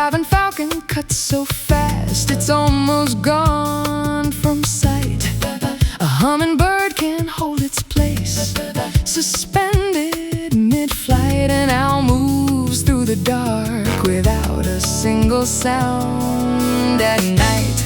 Cabin falcon cuts so fast it's almost gone from sight. A hummingbird can hold its place, suspended mid-flight. An owl moves through the dark without a single sound. At night,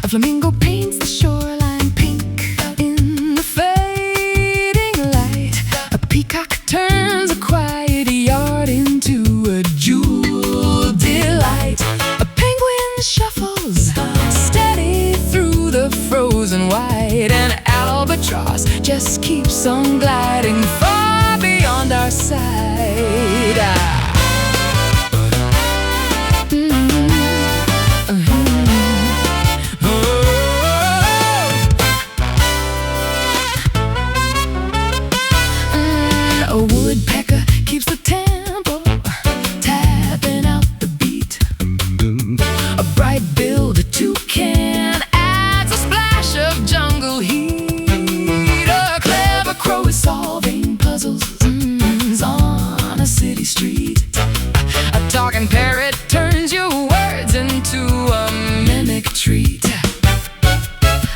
a flamingo paints the shoreline pink in the fading light. A peacock turns a quiet yard into a jewel delight. A penguin shuffles steady through the frozen white. An albatross just keeps on gliding far beyond our sight. A woodpecker keeps the tempo, tapping out the beat. A bright-billed toucan adds a splash of jungle heat. A clever crow is solving puzzles on a city street. A talking parrot turns your words into a mimic treat.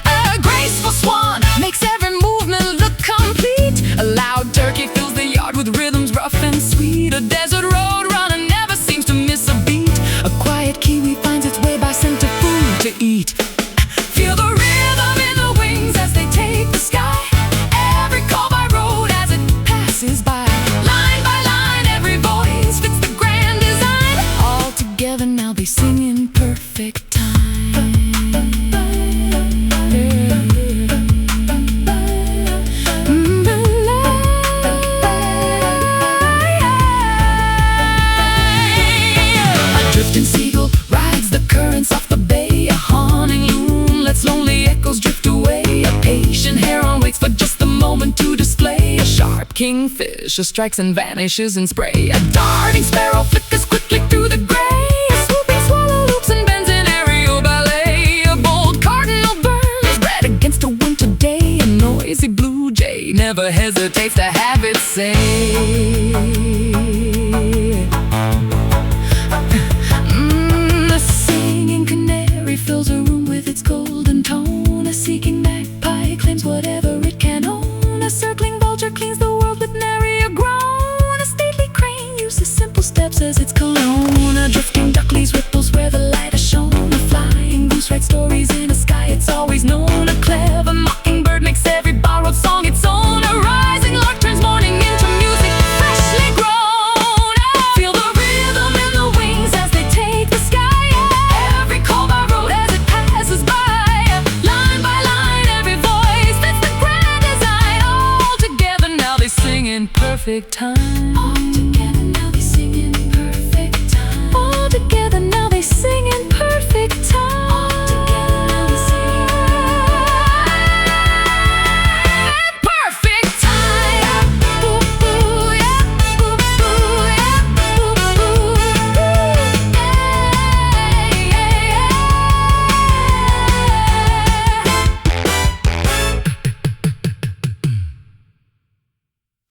A graceful swan makes every movement look complete. A loud turkey fills the yard with rhythms rough and sweet. A desert road runner never seems to miss a beat. A quiet kiwi finds its way by scent of food to eat. Feel the rhythm in the wings as they take the sky. Every call by road as it passes by. Line by line, every voice fits the grand design. All together now they sing in perfect time. Drifting seagull rides the currents off the bay. A haunting loon lets lonely echoes drift away. A patient heron waits for just the moment to display. A sharp kingfisher strikes and vanishes in spray. A darting sparrow flickers quickly through the gray. A swooping swallow loops and bends in aerial ballet. A bold cardinal burns red against a winter day. A noisy blue jay never hesitates to have its say. Fills a room with its golden tone. A seeking magpie claims whatever it can own. A circling vulture cleans the world with nary a groan. A stately crane uses simple steps as its cologne. A drifting duck leaves ripples where the light has shone. A flying goose writes stories in a sky it's always known. A clever mockingbird makes every borrowed song its own. A rising lark turns morning into music freshly grown. Feel the rhythm in the wings as they take the sky. Every call by road as it passes by. Line by line, every voice fits the grand design. All together now they sing in perfect time.